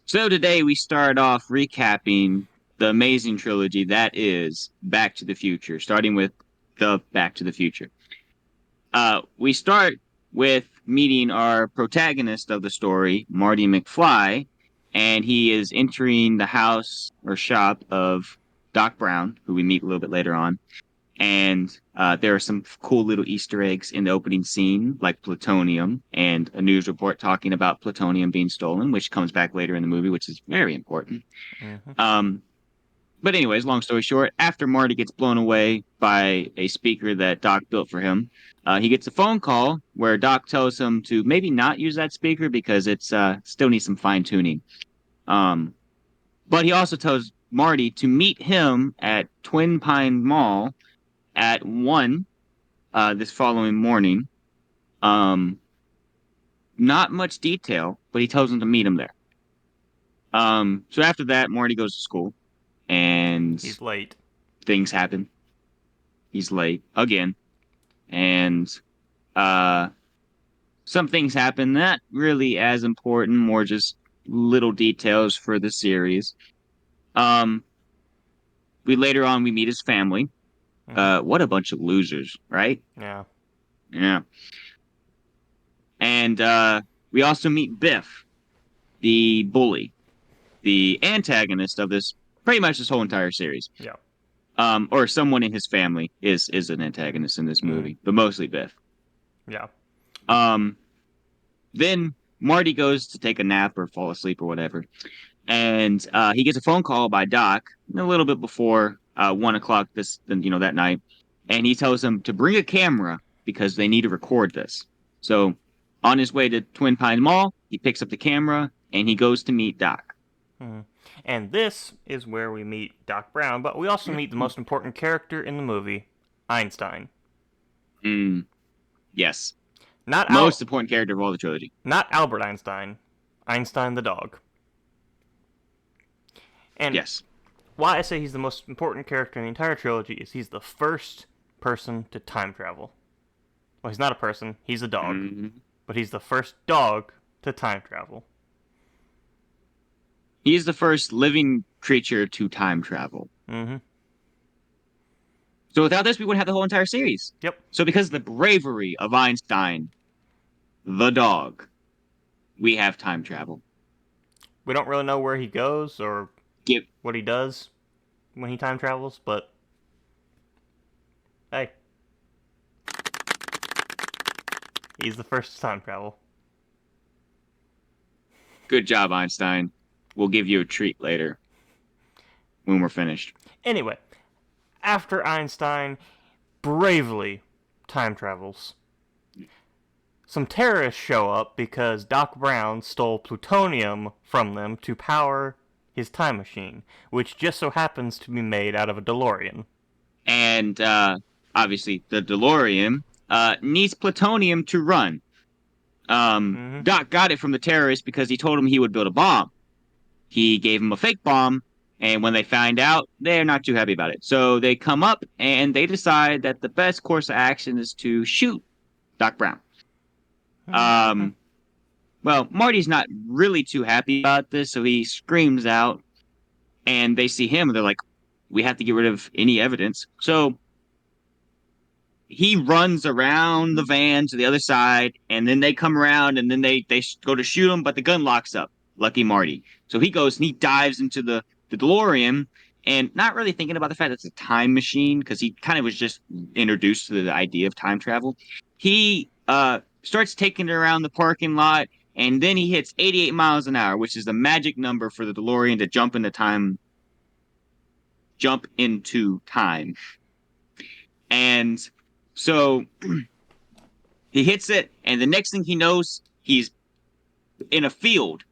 So today we start off recapping the amazing trilogy that is Back to the Future, starting with the Back to the Future. We start with meeting our protagonist of the story, Marty McFly, and he is entering the house or shop of Doc Brown, who we meet a little bit later on. And there are some cool little Easter eggs in the opening scene, like plutonium and a news report talking about plutonium being stolen, which comes back later in the movie, which is very important. Hmm. Um, but anyways, long story short, after Marty gets blown away by a speaker that Doc built for him, he gets a phone call where Doc tells him to maybe not use that speaker because it's still needs some fine tuning. Um, but he also tells Marty to meet him at Twin Pine Mall at 1 this following morning. Um, Not much detail, but he tells him to meet him there. So after that, Marty goes to school and He's late. things happen. He's late again, and uh, some things happen not really as important, more just little details for the series. Um, we later on we meet his family. Hmm. What a bunch of losers, right? Yeah. Yeah, and we also meet Biff, the bully, the antagonist of this pretty much this whole entire series. Yeah. Or someone in his family is an antagonist in this Hmm. movie, but mostly Biff. Yeah. Um, then Marty goes to take a nap or fall asleep or whatever, and he gets a phone call by Doc a little bit before 1 o'clock that night, and he tells him to bring a camera because they need to record this. So on his way to Twin Pine Mall, he picks up the camera and he goes to meet Doc. Hmm. And this is where we meet Doc Brown, but we also meet the most important character in the movie, Einstein. Mm, yes, Not most Al- important character of all the trilogy. not Albert Einstein. Einstein the dog. And Yes. why I say he's the most important character in the entire trilogy is he's the first person to time travel. Well, he's not a person, he's a dog. Mm. But he's the first dog to time travel. He is the first living creature to time travel. Mm-hmm. So without this, we wouldn't have the whole entire series. Yep. So because of the bravery of Einstein, the dog, we have time travel. We don't really know where he goes or Give what he does when he time travels, but hey, he's the first to time travel. Good job, Einstein. We'll give you a treat later when we're finished. Anyway, after Einstein bravely time travels, some terrorists show up because Doc Brown stole plutonium from them to power his time machine, which just so happens to be made out of a DeLorean. And obviously, the DeLorean needs plutonium to run. Mm-hmm. Doc got it from the terrorists because he told him he would build a bomb. He gave him a fake bomb, and when they find out, they're not too happy about it. So they come up and they decide that the best course of action is to shoot Doc Brown. Mm-hmm. Um, well, Marty's not really too happy about this, so he screams out, and they see him, and they're like, "We have to get rid of any evidence." So he runs around the van to the other side, and then they come around, and then they go to shoot him, but the gun locks up. Lucky Marty. So he goes and he dives into the DeLorean, and not really thinking about the fact that it's a time machine because he kind of was just introduced to the idea of time travel. He starts taking it around the parking lot, and then he hits 88 miles an hour, which is the magic number for the DeLorean to jump into time. And so he hits it, and the next thing he knows, he's in a field,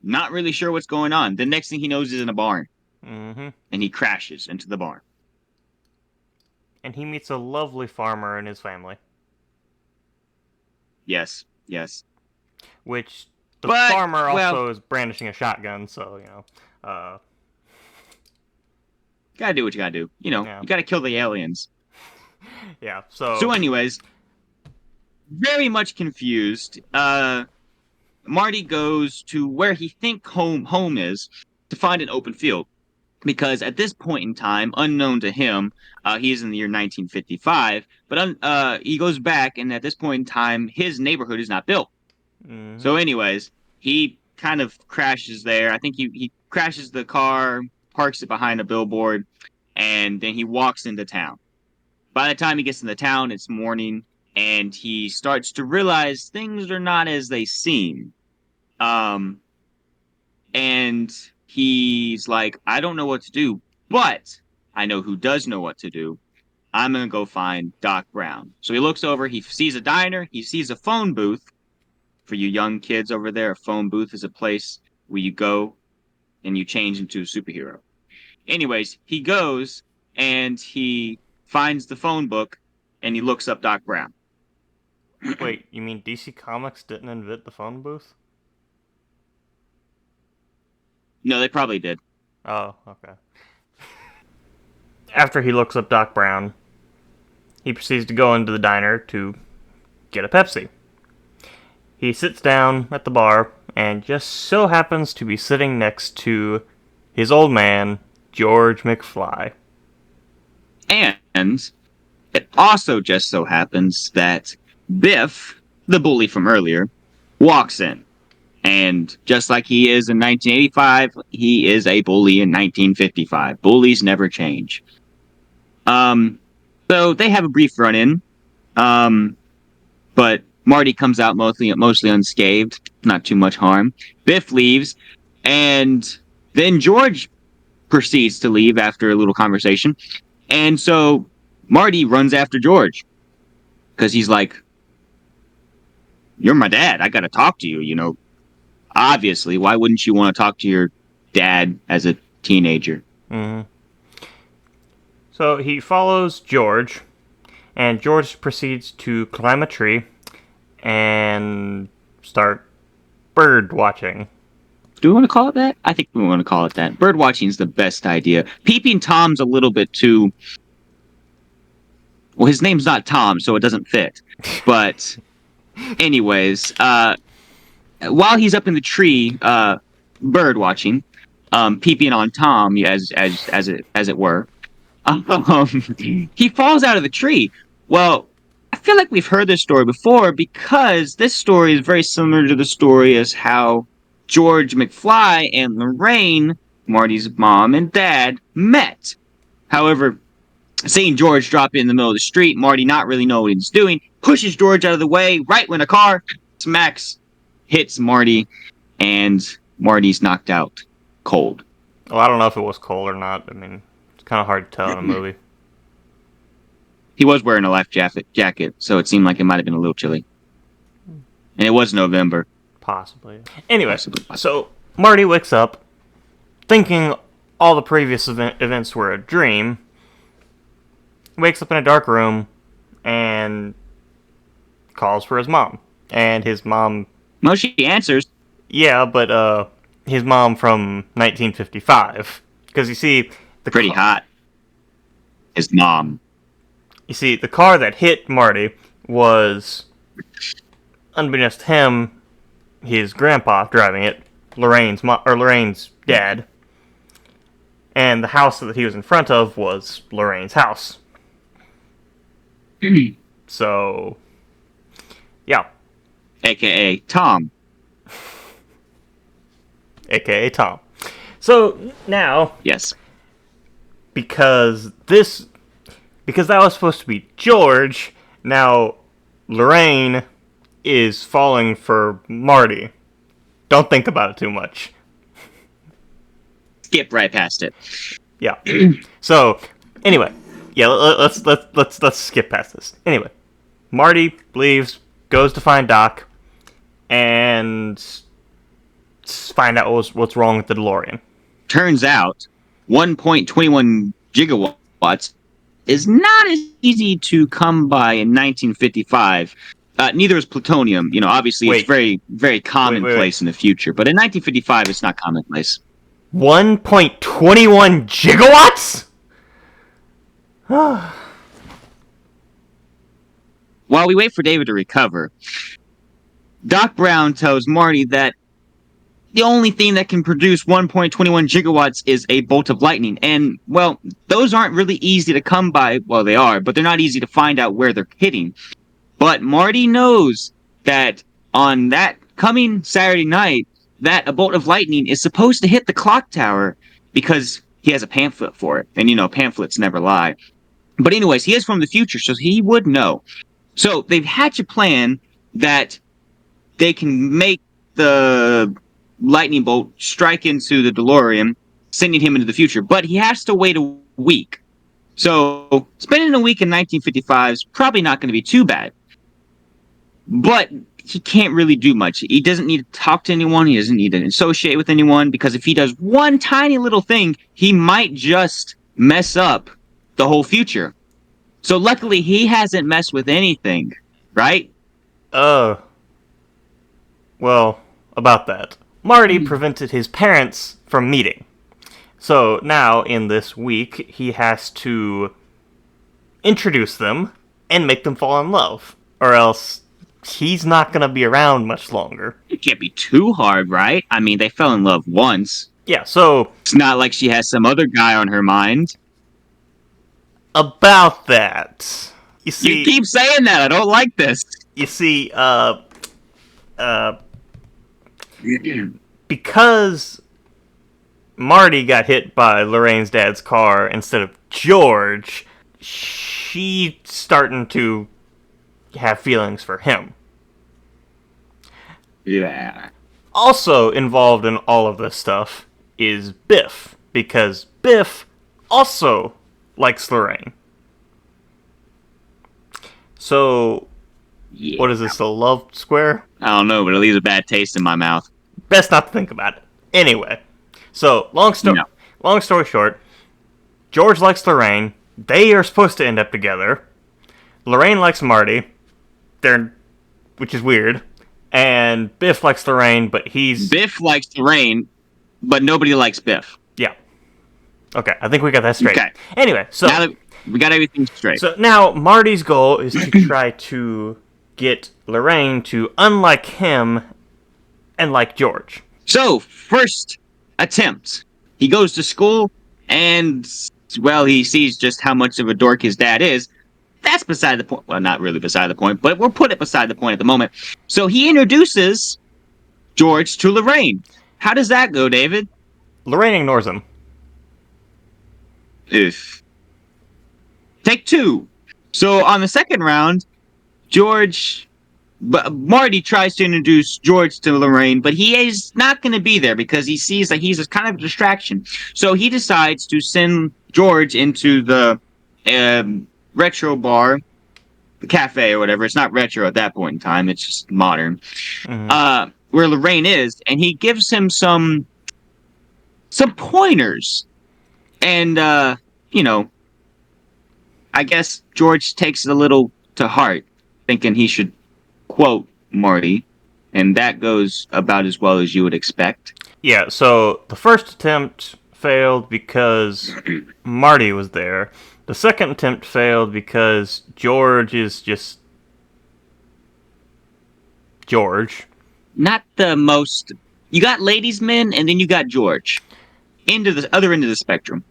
not really sure what's going on. The next thing he knows, he's in a barn, Mm-hmm. and he crashes into the barn. And he meets a lovely farmer and his family, Yes, yes. which the But, farmer well, also is brandishing a shotgun, so, uh, gotta do what you gotta do. yeah. You gotta kill the aliens. Yeah, So, so, anyways, very much confused. Marty goes to where he think home is to find an open field because at this point in time, unknown to him, he is in the year 1955. But he goes back, and at this point in time, his neighborhood is not built. Mm-hmm. So, anyways, he kind of crashes there. I think he crashes the car, parks it behind a billboard, and then he walks into town. By the time he gets into town, it's morning, and he starts to realize things are not as they seem. Um, and he's like, I don't know what to do, but I know who does know what to do. I'm gonna go find Doc Brown. So he looks over, he sees a diner, he sees a phone booth. For you young kids over there, a phone booth is a place where you go and you change into a superhero. Anyways, he goes and he finds the phone book and he looks up Doc Brown. Wait, you mean DC Comics didn't invent the phone booth? No, they probably did. Oh, okay. After he looks up Doc Brown, he proceeds to go into the diner to get a Pepsi. He sits down at the bar and just so happens to be sitting next to his old man, George McFly. And it also just so happens that Biff, the bully from earlier, walks in. And just like he is in 1985, he is a bully in 1955. Bullies never change. Um, so they have a brief run-in. But Marty comes out mostly unscathed, not too much harm. Biff leaves, and then George proceeds to leave after a little conversation. And so Marty runs after George because he's like, "You're my dad. I got to talk to you." Obviously, why wouldn't you want to talk to your dad as a teenager? Mm-hmm. So he follows George, and George proceeds to climb a tree and start bird watching. Do we want to call it that? I think we want to call it that. Bird watching is the best idea. Peeping Tom's a little bit too. Well, his name's not Tom, so it doesn't fit. But, anyways, while he's up in the tree, bird watching, peeping on Tom, as it were, he falls out of the tree. Well, I feel like we've heard this story before because this story is very similar to the story as how George McFly and Lorraine, Marty's mom and dad, met. However, seeing George drop in the middle of the street, Marty not really know what he's doing, pushes George out of the way right when a car smacks, hits Marty, and Marty's knocked out cold. Well, I don't know if it was cold or not. I mean, it's kind of hard to tell in a movie. He was wearing a life jacket, so it seemed like it might have been a little chilly. And it was November. Possibly. Anyway, Possibly. So Marty wakes up thinking all the previous events were a dream. Wakes up in a dark room and calls for his mom. And his mom... Well, she answers. Yeah, but his mom from 1955. Because you see... Pretty hot. His mom. You see, the car that hit Marty was, unbeknownst to him, his grandpa driving it, Lorraine's dad. And the house that he was in front of was Lorraine's house. So, yeah. AKA Tom. AKA Tom. So, now... Yes. Because that was supposed to be George, now Lorraine is falling for Marty. Don't think about it too much. Skip right past it. Yeah. So, anyway, yeah, let's skip past this. Anyway, Marty leaves, goes to find Doc, and find out what's wrong with the DeLorean. Turns out, 1.21 gigawatts is not as easy to come by in 1955. Neither is plutonium. Obviously it's very, very commonplace in the future. But in 1955, it's not commonplace. 1.21 gigawatts? While we wait for David to recover, Doc Brown tells Marty that the only thing that can produce 1.21 gigawatts is a bolt of lightning. And, well, those aren't really easy to come by. Well, they are, but they're not easy to find out where they're hitting. But Marty knows that on that coming Saturday night, that a bolt of lightning is supposed to hit the clock tower because he has a pamphlet for it. And, pamphlets never lie. But anyways, he is from the future, so he would know. So they've hatched a plan that they can make the lightning bolt strike into the DeLorean, sending him into the future. But he has to wait a week. So spending a week in 1955 is probably not going to be too bad. But he can't really do much. He doesn't need to talk to anyone. He doesn't need to associate with anyone, because if he does one tiny little thing, he might just mess up the whole future. So luckily, he hasn't messed with anything, right? Well, about that. Marty prevented his parents from meeting. So now, in this week, he has to introduce them and make them fall in love. Or else he's not going to be around much longer. It can't be too hard, right? I mean, they fell in love once. Yeah, so... It's not like she has some other guy on her mind. About that. You see... You keep saying that. I don't like this. You see, because Marty got hit by Lorraine's dad's car instead of George, she's starting to have feelings for him. Yeah. Also involved in all of this stuff is Biff, because Biff also likes Lorraine. So, Yeah. what is this, a love square? I don't know, but it leaves a bad taste in my mouth. Best not to think about it. Anyway, so long story short, George likes Lorraine. They are supposed to end up together. Lorraine likes Marty, which is weird. And Biff likes Lorraine, but Biff likes Lorraine, but nobody likes Biff. Yeah. Okay, I think we got that straight. Okay. Anyway, so now that we got everything straight. So now Marty's goal is to try to get Lorraine to unlike him and like George. So, first attempt. He goes to school and, well, he sees just how much of a dork his dad is. That's beside the point. Well, not really beside the point, but we'll put it beside the point at the moment. So he introduces George to Lorraine. How does that go, David? Lorraine ignores him. If Take two. So on the second round, Marty tries to introduce George to Lorraine, but he is not going to be there because he sees that he's a kind of a distraction. So he decides to send George into the retro bar, the cafe or whatever. It's not retro at that point in time. It's just modern. Mm-hmm. Where Lorraine is, and he gives him some pointers. And, I guess George takes it a little to heart, thinking he should quote Marty, and that goes about as well as you would expect. Yeah, so the first attempt failed because Marty was there. The second attempt failed because George is just George. Not the most... You got ladies' men, and then you got George. Into the other end of the spectrum.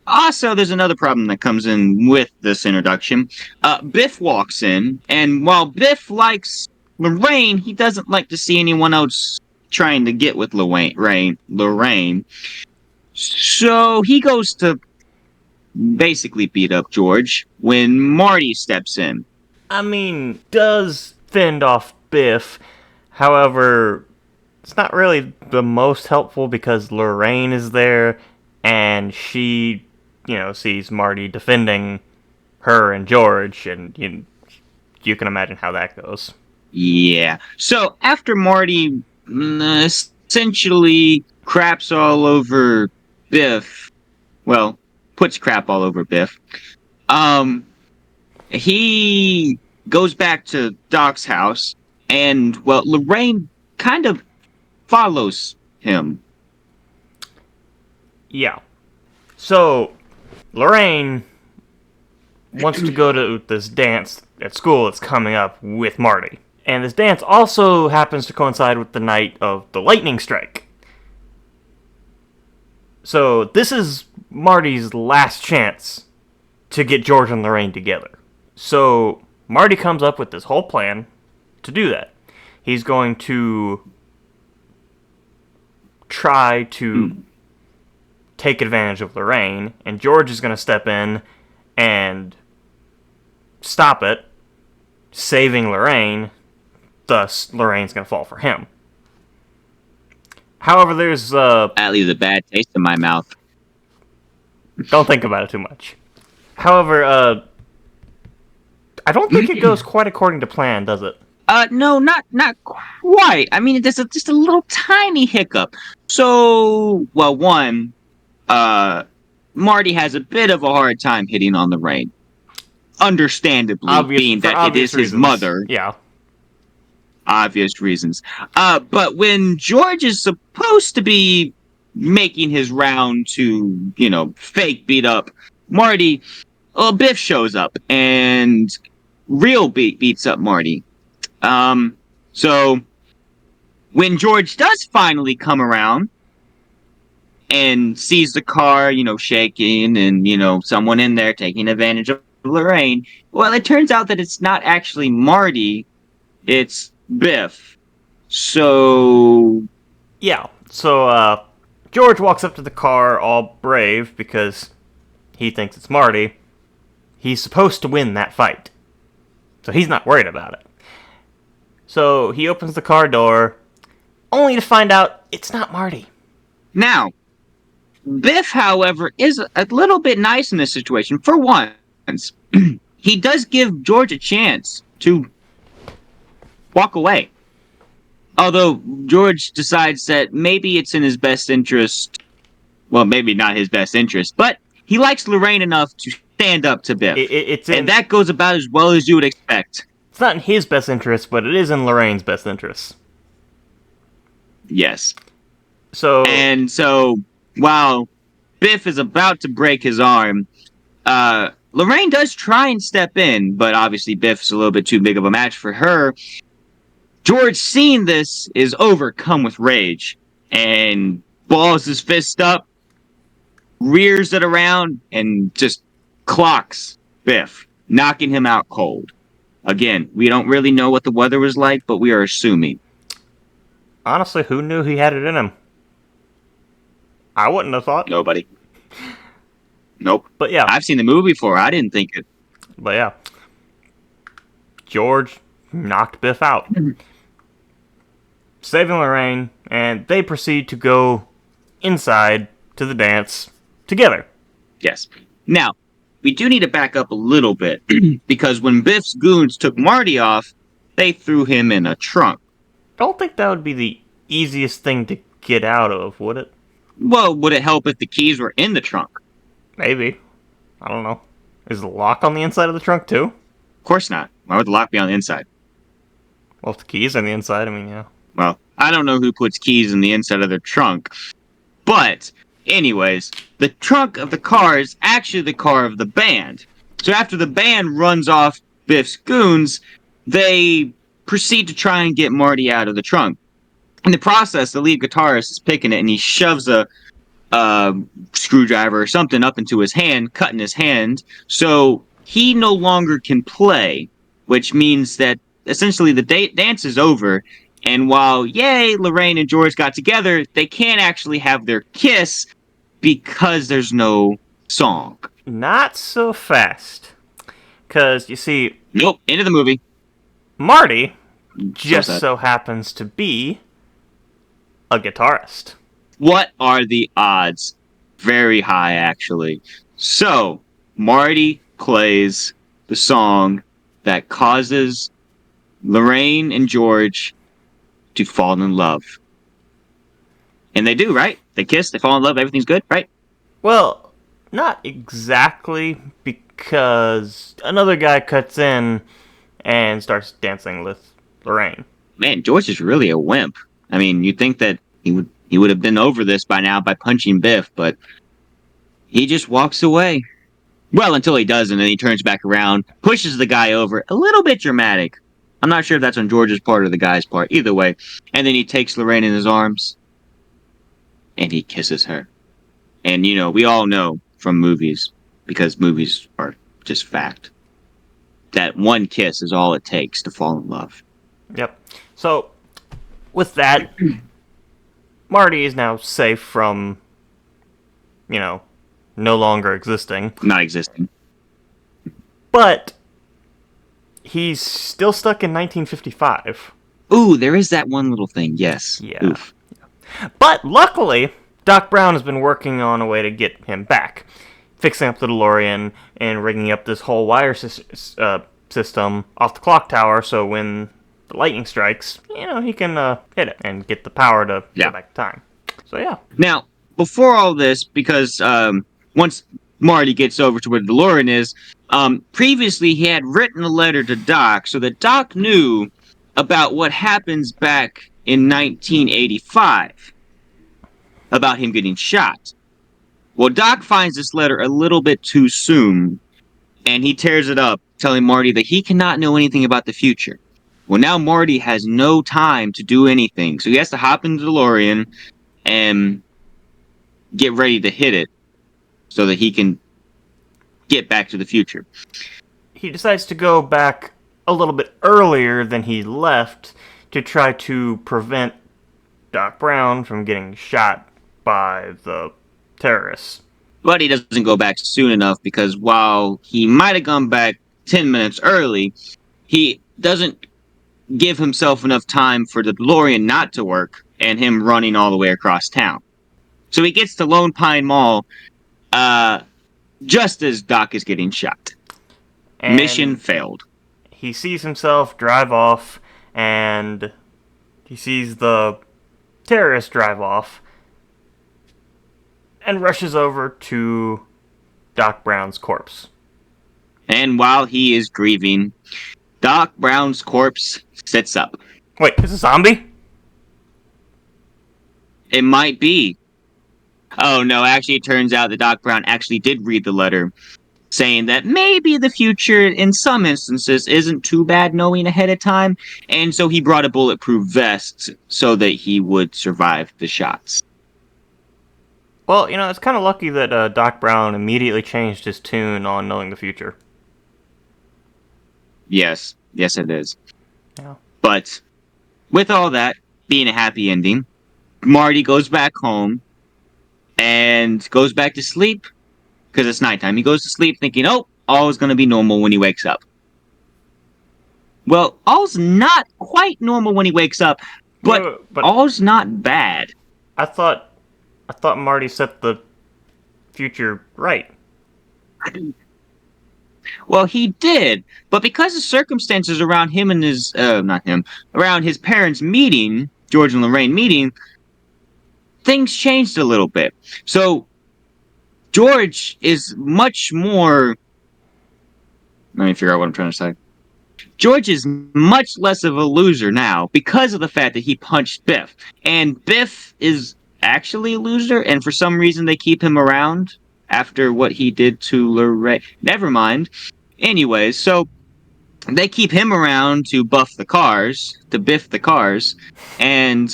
Also, there's another problem that comes in with this introduction. Biff walks in, and while Biff likes Lorraine, he doesn't like to see anyone else trying to get with Lorraine. So he goes to basically beat up George when Marty steps in. I mean, does fend off Biff. However, it's not really the most helpful because Lorraine is there, and she, sees Marty defending her and George, and you can imagine how that goes. Yeah. So after Marty essentially craps all over Biff, well, puts crap all over Biff, he goes back to Doc's house, and, well, Lorraine kind of follows him. Yeah. So, Lorraine wants to go to this dance at school that's coming up with Marty. And this dance also happens to coincide with the night of the lightning strike. So this is Marty's last chance to get George and Lorraine together. So Marty comes up with this whole plan to do that. He's going to try to take advantage of Lorraine, and George is going to step in and stop it, saving Lorraine. Thus, Lorraine's going to fall for him. However, there's That leaves a bad taste in my mouth. don't think about it too much. However, I don't think it goes quite according to plan, does it? No, not quite. I mean, there's just a little tiny hiccup. So, well, one, Marty has a bit of a hard time hitting on Lorraine. Understandably, being that it is his mother. Yeah. Obvious reasons. But when George is supposed to be making his round to, fake beat up Marty, Biff shows up and real beats up Marty. So when George does finally come around and sees the car, shaking and, someone in there taking advantage of Lorraine, well, it turns out that it's not actually Marty, it's Biff. So... Yeah. So, George walks up to the car all brave because he thinks it's Marty. He's supposed to win that fight. So he's not worried about it. So he opens the car door, only to find out it's not Marty. Now, Biff, however, is a little bit nice in this situation. For once, he does give George a chance to walk away. Although George decides that maybe it's in his best interest. Well, maybe not his best interest, but he likes Lorraine enough to stand up to Biff. And that goes about as well as you would expect. It's not in his best interest, but it is in Lorraine's best interest. Yes. So, while Biff is about to break his arm, Lorraine does try and step in, but obviously Biff's a little bit too big of a match for her. George, seeing this, is overcome with rage and balls his fist up, rears it around, and just clocks Biff, knocking him out cold. Again, we don't really know what the weather was like, but we are assuming. Honestly, who knew he had it in him? I wouldn't have thought. Nobody. Nope. But yeah. I've seen the movie before. I didn't think it. But yeah. George knocked Biff out. Saving Lorraine, and they proceed to go inside to the dance together. Yes. Now, we do need to back up a little bit, because when Biff's goons took Marty off, they threw him in a trunk. Don't think that would be the easiest thing to get out of, would it? Well, would it help if the keys were in the trunk? Maybe. I don't know. Is the lock on the inside of the trunk, too? Of course not. Why would the lock be on the inside? Well, if the key's on the inside, I mean, yeah. Well, I don't know who puts keys in the inside of their trunk. But, anyways, the trunk of the car is actually the car of the band. So after the band runs off Biff's goons, they proceed to try and get Marty out of the trunk. In the process, the lead guitarist is picking it, and he shoves a screwdriver or something up into his hand, cutting his hand, so he no longer can play, which means that essentially the dance is over, and while, yay, Lorraine and George got together, they can't actually have their kiss because there's no song. Not so fast. Because, you see... Nope, end of the movie. Marty just so happens to be a guitarist. What are the odds? Very high, actually. So, Marty plays the song that causes Lorraine and George to fall in love. And they do, right? They kiss, they fall in love, everything's good, right? Well, not exactly, because another guy cuts in and starts dancing with Lorraine. Man, George is really a wimp. I mean, you'd think that he would have been over this by now by punching Biff, but he just walks away. Well, until he does, and then he turns back around, pushes the guy over. A little bit dramatic. I'm not sure if that's on George's part or the guy's part. Either way. And then he takes Lorraine in his arms and he kisses her. And, we all know from movies, because movies are just fact, that one kiss is all it takes to fall in love. Yep. So, with that, Marty is now safe from, no longer existing. Not existing. But he's still stuck in 1955. Ooh, there is that one little thing, yes. Yeah. Oof. But luckily, Doc Brown has been working on a way to get him back. Fixing up the DeLorean and rigging up this whole wire system off the clock tower so when the lightning strikes, he can hit it and get the power to go back to time. So, yeah. Now, before all this, because once Marty gets over to where the DeLorean is, previously he had written a letter to Doc so that Doc knew about what happens back in 1985 about him getting shot. Well, Doc finds this letter a little bit too soon, and he tears it up, telling Marty that he cannot know anything about the future. Well, now Marty has no time to do anything, so he has to hop into the DeLorean and get ready to hit it so that he can get back to the future. He decides to go back a little bit earlier than he left to try to prevent Doc Brown from getting shot by the terrorists. But he doesn't go back soon enough because while he might have gone back 10 minutes early, he doesn't give himself enough time for the DeLorean not to work and him running all the way across town. So he gets to Lone Pine Mall just as Doc is getting shot. And mission failed. He sees himself drive off, and he sees the terrorist drive off, and rushes over to Doc Brown's corpse. And while he is grieving, Doc Brown's corpse sits up. Wait, is it a zombie? It might be. Oh no, actually it turns out that Doc Brown actually did read the letter, saying that maybe the future in some instances isn't too bad knowing ahead of time, and so he brought a bulletproof vest so that he would survive the shots. Well, it's kind of lucky that Doc Brown immediately changed his tune on knowing the future. Yes it is. Yeah. But with all that being a happy ending, Marty goes back home and goes back to sleep because it's nighttime. He goes to sleep thinking, all is going to be normal when he wakes up. Well, all's not quite normal when he wakes up, but all's not bad. I thought Marty set the future right. Well, he did, but because of circumstances around him and his, around his parents meeting, George and Lorraine meeting, things changed a little bit. So, George is much more... Let me figure out what I'm trying to say. George is much less of a loser now because of the fact that he punched Biff. And Biff is actually a loser, and for some reason they keep him around after what he did to Lorraine. Never mind. Anyways, so they keep him around to biff the cars, and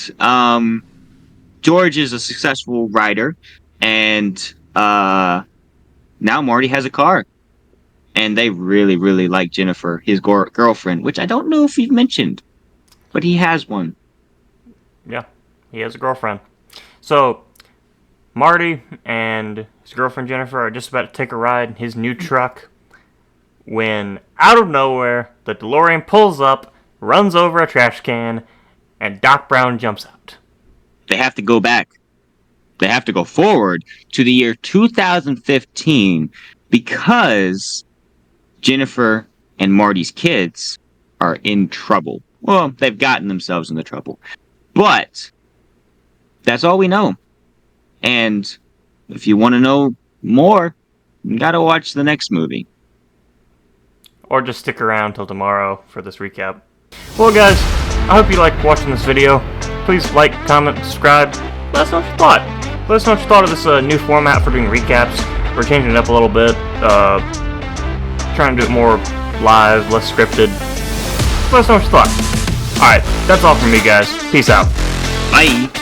George is a successful rider, and now Marty has a car. And they really, really like Jennifer, his girlfriend, which I don't know if you've mentioned, but he has one. Yeah, he has a girlfriend. So, Marty and his girlfriend Jennifer are just about to take a ride in his new truck when, out of nowhere, the DeLorean pulls up, runs over a trash can, and Doc Brown jumps out. They have to go back. They have to go forward to the year 2015 because Jennifer and Marty's kids are in trouble. Well, they've gotten themselves into trouble. But that's all we know. And if you want to know more, you gotta watch the next movie. Or just stick around till tomorrow for this recap. Well, guys, I hope you liked watching this video. Please like, comment, subscribe. Let us know what you thought. Let us know what you thought of this new format for doing recaps. We're changing it up a little bit. Trying to do it more live, less scripted. Let us know what you thought. Alright, that's all from me, guys. Peace out. Bye.